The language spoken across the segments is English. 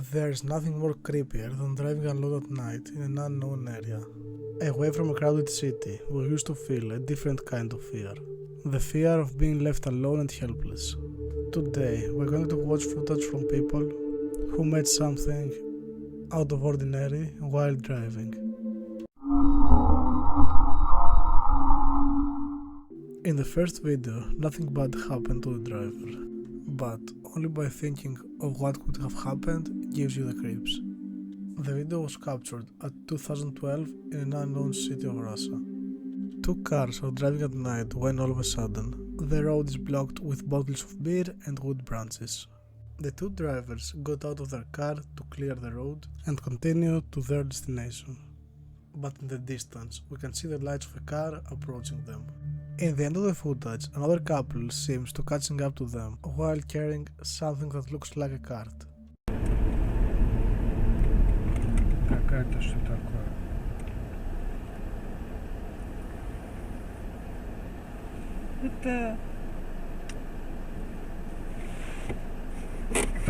There's nothing more creepier than driving alone at night in an unknown area. Away from a crowded city, we used to feel a different kind of fear. The fear of being left alone and helpless. Today, we're going to watch footage from people who made something out of ordinary while driving. In the first video, nothing bad happened to the driver, but only by thinking of what could have happened gives you the creeps. The video was captured at 2012 in an unknown city of Russia. Two cars are driving at night when all of a sudden, the road is blocked with bottles of beer and wood branches. The two drivers got out of their car to clear the road and continue to their destination. But in the distance, we can see the lights of a car approaching them. In the end of the footage, another couple seems to catching up to them while carrying something that looks like a cart. Это что такое? Это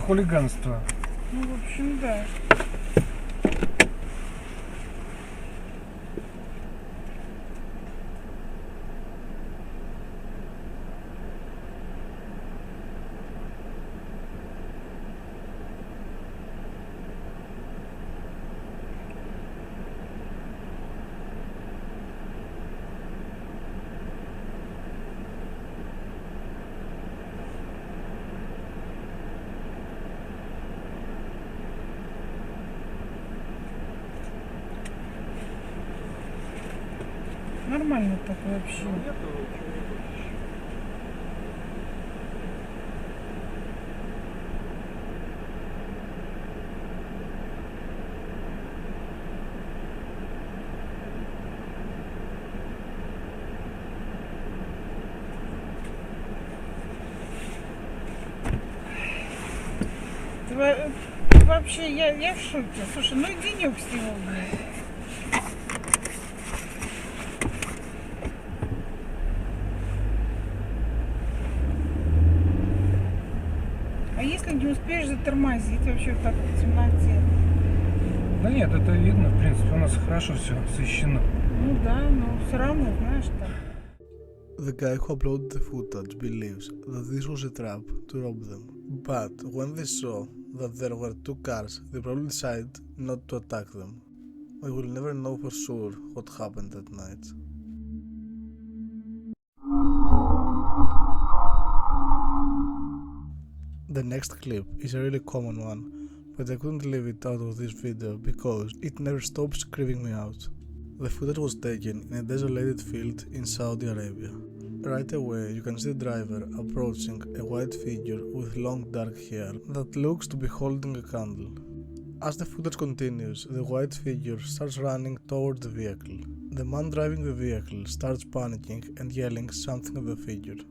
хулиганство. Ну, в общем, да. Нормально так вообще. Вообще, я в шоке. Слушай, ну и денек сегодня. А если не успеешь затормозить вообще так в темноте? Да нет, это видно, в принципе, у нас хорошо все освещено. Ну да, но все равно, знаешь, так. The guy who uploaded the footage believes that this was a trap to rob them. But when they saw that there were two cars, they probably decided not to attack them. We will never know for sure what happened that night. The next clip is a really common one, but I couldn't leave it out of this video because it never stops creeping me out. The footage was taken in a desolated field in Saudi Arabia. Right away you can see the driver approaching a white figure with long dark hair that looks to be holding a candle. As the footage continues, the white figure starts running toward the vehicle. The man driving the vehicle starts panicking and yelling something at the figure.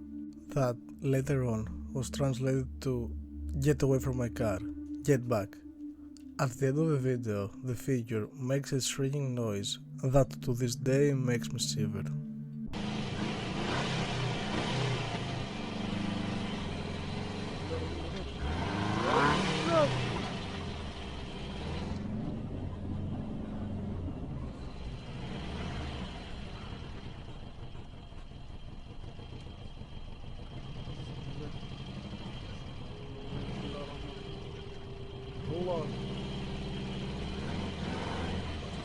That, later on, was translated to "Get away from my car, get back." At the end of the video, the figure makes a shrieking noise that to this day makes me shiver. Реверс!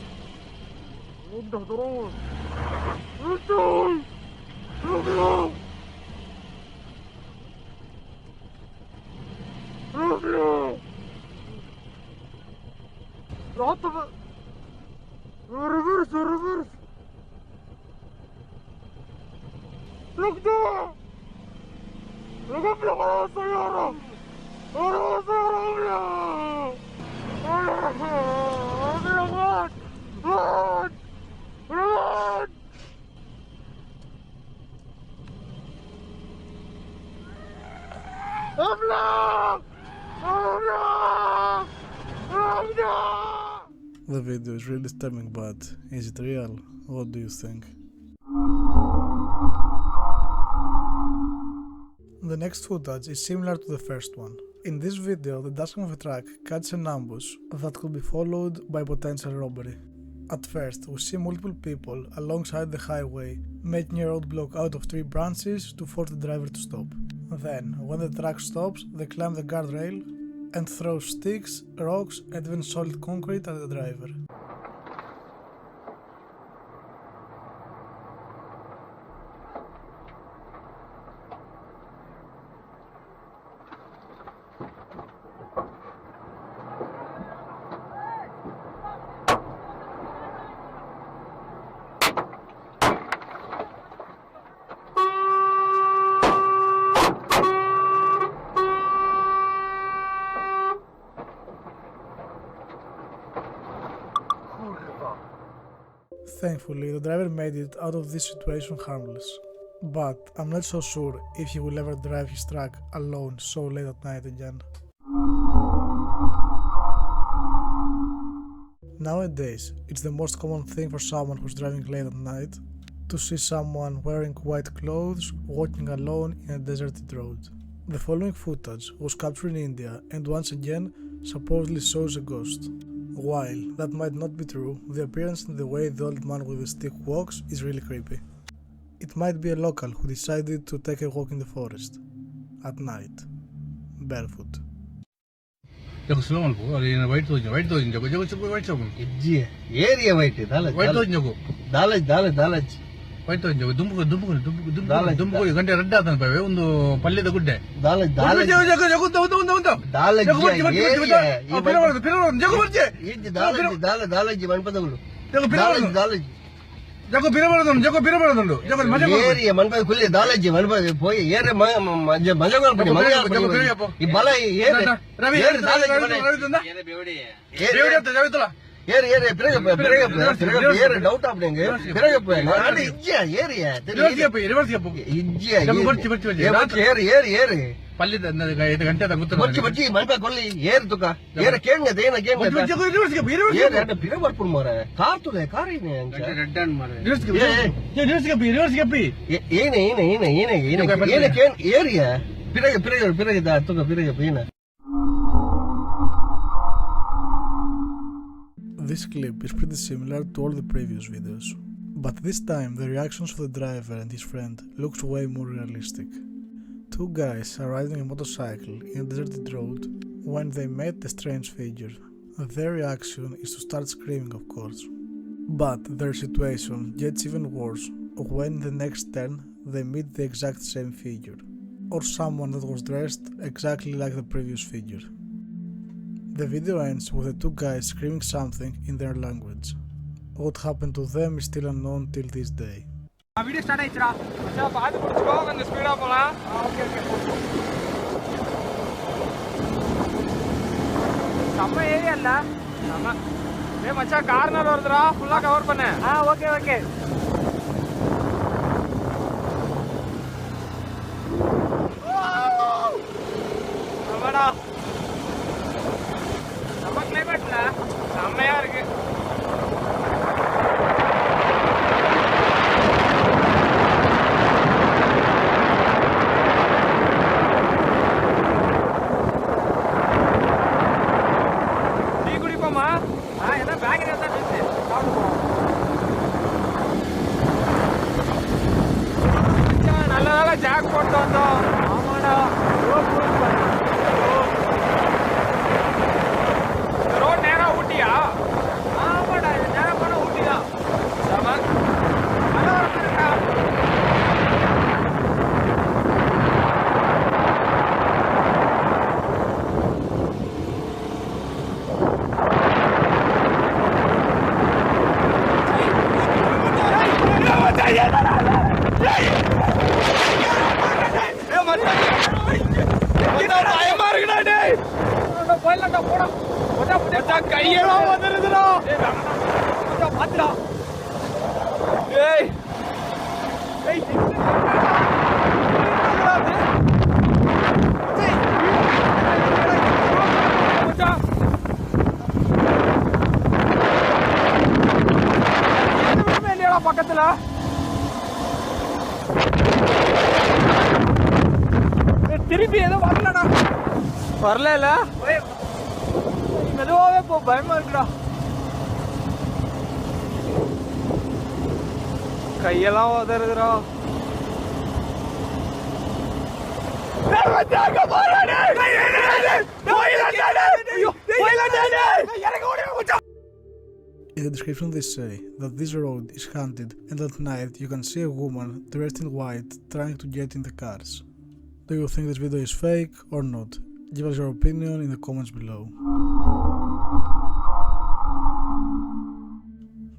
Когда? The video is really disturbing, but is it real? What do you think? The next footage is similar to the first one. In this video, the dashcam of a truck catches an ambush that could be followed by potential robbery. At first, we see multiple people alongside the highway making a roadblock out of tree branches to force the driver to stop. Then, when the truck stops, they climb the guardrail and throw sticks, rocks and even solid concrete at the driver. Thankfully, the driver made it out of this situation harmless. But I'm not so sure if he will ever drive his truck alone so late at night again. Nowadays, it's the most common thing for someone who's driving late at night to see someone wearing white clothes walking alone in a deserted road. The following footage was captured in India and once again supposedly shows a ghost. While that might not be true, the appearance and the way the old man with the stick walks is really creepy. It might be a local who decided to take a walk in the forest at night, barefoot. This clip is pretty similar to all the previous videos, but this time the reactions of the driver and his friend looks way more realistic. Two guys are riding a motorcycle in a deserted road when they met a strange figure. Their reaction is to start screaming, of course. But their situation gets even worse when in the next turn they meet the exact same figure, or someone that was dressed exactly like the previous figure. The video ends with the two guys screaming something in their language. What happened to them is still unknown till this day. Video start ஆயிடுச்சுடா. மச்சான் பாத்து புடிச்சுக்கோ, கொஞ்சம் speedo போலாம். Okay okay. நம்ம area இல்ல. நம்ம. டேய் மச்சான் corner வருதுடா. ஃபுல்லா கவர் பண்ணு. Okay okay. நம்மடா. நம்ம கிளைமேட்ல செம்மையா இருக்கு. கையெல்லாம் வந்துருதுடா. பாத்துடா. ஏய் ஏய் பக்கத்துல திருப்பி ஏதோ வரலடா. வரல மெதுவாகவே போ, பயமா இருக்குடா. கையெல்லாம் உதறுதுடா. In the description they say that this road is haunted and at night you can see a woman dressed in white trying to get in the cars. Do you think this video is fake or not? Give us your opinion in the comments below.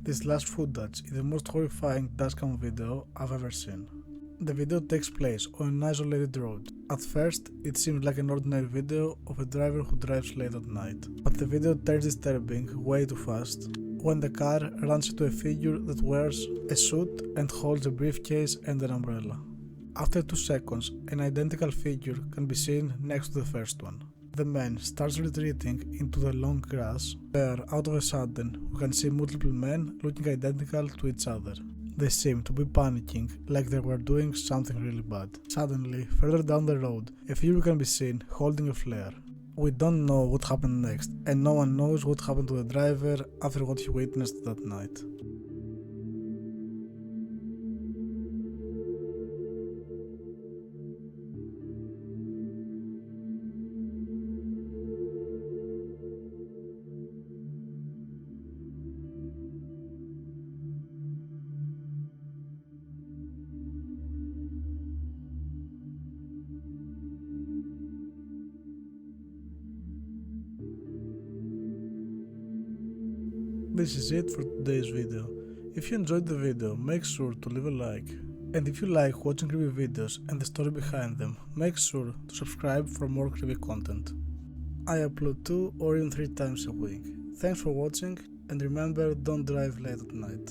This last footage is the most horrifying dashcam video I've ever seen. The video takes place on an isolated road. At first, it seems like an ordinary video of a driver who drives late at night, but the video turns disturbing way too fast when the car runs into a figure that wears a suit and holds a briefcase and an umbrella. After 2 seconds, an identical figure can be seen next to the first one. The man starts retreating into the long grass, where out of a sudden we can see multiple men looking identical to each other. They seem to be panicking, like they were doing something really bad. Suddenly, further down the road, a figure can be seen holding a flare. We don't know what happened next, and no one knows what happened to the driver after what he witnessed that night. This is it for today's video. If you enjoyed the video, make sure to leave a like. And if you like watching creepy videos and the story behind them, make sure to subscribe for more creepy content. I upload 2 or even 3 times a week. Thanks for watching, and remember, don't drive late at night.